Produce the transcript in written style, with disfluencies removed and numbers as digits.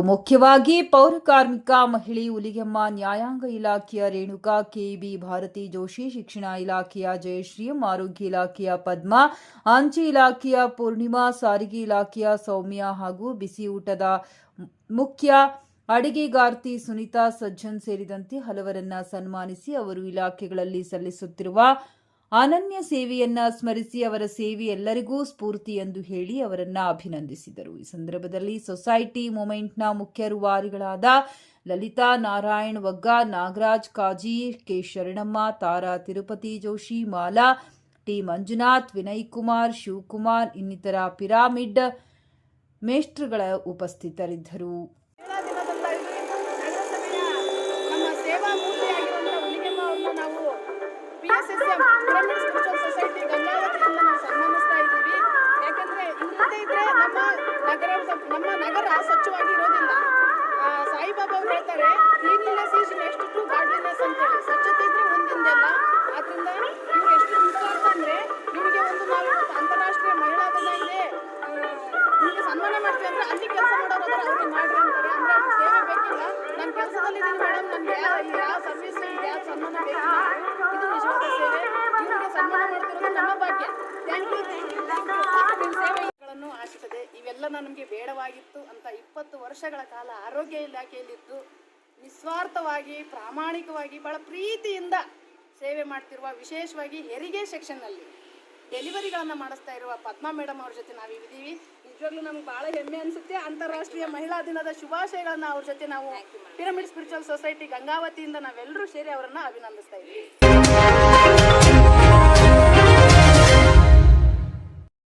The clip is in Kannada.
ಮುಖ್ಯವಾಗಿ ಪೌರ ಕಾರ್ಮಿಕ ಮಹಿಳೆ ಹುಲಿಗೆಮ್ಮ, ನ್ಯಾಯಾಂಗ ಇಲಾಖೆಯ ರೇಣುಕಾ, ಕೆಇಬಿ ಭಾರತಿ ಜೋಶಿ, ಶಿಕ್ಷಣ ಇಲಾಖೆಯ ಜಯಶ್ರೀ, ಆರೋಗ್ಯ ಇಲಾಖೆಯ ಪದ್ಮಾ, ಅಂಚೆ ಇಲಾಖೆಯ ಪೂರ್ಣಿಮಾ, ಸಾರಿಗೆ ಇಲಾಖೆಯ ಸೌಮ್ಯ ಹಾಗೂ ಬಿಸಿ ಊಟದ ಮುಖ್ಯ ಅಡಿಗೆಗಾರ್ತಿ ಸುನೀತಾ ಸಜ್ಜನ್ ಸೇರಿದಂತೆ ಹಲವರನ್ನ ಸನ್ಮಾನಿಸಿ ಅವರು ಇಲಾಖೆಗಳಲ್ಲಿ ಸಲ್ಲಿಸುತ್ತಿರುವ ಅನನ್ಯ ಸೇವೆಯನ್ನ ಸ್ಮರಿಸಿ ಅವರ ಸೇವೆ ಎಲ್ಲರಿಗೂ ಸ್ಫೂರ್ತಿ ಎಂದು ಹೇಳಿ ಅವರನ್ನ ಅಭಿನಂದಿಸಿದರು. ಈ ಸಂದರ್ಭದಲ್ಲಿ ಸೊಸೈಟಿ ಮೂವ್ಮೆಂಟ್ನ ಮುಖ್ಯ ರೂವಾರಿಗಳಾದ ಲಲಿತಾ ನಾರಾಯಣ್ ವಗ್ಗ, ನಾಗರಾಜ್ ಕಾಜಿ, ಕೆ ಶರಣಮ್ಮ, ತಾರಾ ತಿರುಪತಿ ಜೋಶಿ, ಮಾಲಾ, ಟಿ ಮಂಜುನಾಥ್, ವಿನಯ್ ಕುಮಾರ್, ಶಿವಕುಮಾರ್ ಇನ್ನಿತರ ಪಿರಾಮಿಡ್ ಮೇಷ್ಟ್ರುಗಳ ಉಪಸ್ಥಿತರಿದ್ದರು. ಪಿರಮಿಡ್ ಸ್ಪಿರಿಚುವಲ್ ಸೊಸೈಟಿ ಗಂಗಾವತಿಯಿಂದ ನಾವು ಸನ್ಮಾನಿಸ್ತಾ ಇದ್ದೀವಿ. ಯಾಕಂದ್ರೆ ಇಲ್ಲದೇ ಇದ್ರೆ ನಮ್ಮ ನಗರ ಸ್ವಚ್ಛವಾಗಿ ಇರೋದಿಲ್ಲ. ಸಾಯಿಬಾಬಾ ಅವರು ಹೇಳ್ತಾರೆ, cleanliness is next to godliness ಅಂತೇಳಿ. ಸ್ವಚ್ಛತೆ ಇದ್ರೆ ಮುಂದಿಂದೆಲ್ಲ. ಆದ್ರಿಂದ ಇವ್ರು ಎಷ್ಟು ನಿಸ್ವಾರ್ಥ ಅಂದ್ರೆ, ನಿಮಗೆ ಒಂದು ನಾವು ಅಂತಾರಾಷ್ಟ್ರೀಯ ಮಹಿಳಾ ದಿನ ಇದೆ, ನಿಮಗೆ ಸನ್ಮಾನ ಮಾಡ್ತೀವಿ ಅಂದ್ರೆ ಅಲ್ಲಿ ಕೆಲಸ ಮಾಡೋರಾದ್ರೆ ಅವ್ರಿಗೆ ಮಾಡ್ರಿ ಅಂತಾರೆ. ಅಂದ್ರೆ ಅವ್ರಿಗೆ ಸೇವೆ ಬೇಕಿಲ್ಲ. ನಾನು ಕೆಲಸದಲ್ಲಿ ಇದ್ದೀನಿ ಮೇಡಮ್, ನನ್ಗೆ ಯಾವ ಸರ್ವಿಸ್ ಯಾವ ಸನ್ಮಾನ ಬೇಕಿಲ್ಲ. ಇದು ನಿಜವಾದ ಸೇವೆ. ಇವರಿಗೆ ಸನ್ಮಾನ ಮಾಡ್ತಿರೋದು ನಮ್ಮ ಭಾಗ್ಯ. Thank you. ನಿಮ್ಮ ಸೇವೆಗಳನ್ನು ಆಶಿಸದೆ ಇವೆಲ್ಲ ನಮಗೆ ಬೇಡವಾಗಿತ್ತು ಅಂತ 20 ವರ್ಷಗಳ ಕಾಲ ಆರೋಗ್ಯ ಇಲಾಖೆಯಲ್ಲಿದ್ದು ನಿಸ್ವಾರ್ಥವಾಗಿ ಪ್ರಾಮಾಣಿಕವಾಗಿ ಬಹಳ ಪ್ರೀತಿಯಿಂದ ಸೇವೆ ಮಾಡ್ತಿರುವ, ವಿಶೇಷವಾಗಿ ಹೆರಿಗೆ ಸೆಕ್ಷನ್ನಲ್ಲಿ ಡೆಲಿವರಿಗಳನ್ನು ಮಾಡಿಸ್ತಾ ಇರುವ ಪದ್ಮಾ ಮೇಡಮ್ ಅವ್ರ ಜೊತೆ ನಾವಿದ್ದೀವಿ. ನಿಜವಾಗ್ಲೂ ನಮ್ಗೆ ಭಾಳ ಹೆಮ್ಮೆ ಅನಿಸುತ್ತೆ. ಅಂತಾರಾಷ್ಟ್ರೀಯ ಮಹಿಳಾ ದಿನದ ಶುಭಾಶಯಗಳನ್ನ ಅವ್ರ ಜೊತೆ ನಾವು ಪಿರಮಿಡ್ ಸ್ಪಿರಿಚುವಲ್ ಸೊಸೈಟಿ ಗಂಗಾವತಿಯಿಂದ ನಾವೆಲ್ಲರೂ ಸೇರಿ ಅವರನ್ನು ಅಭಿನಂದಿಸ್ತಾ ಇದ್ದೀವಿ.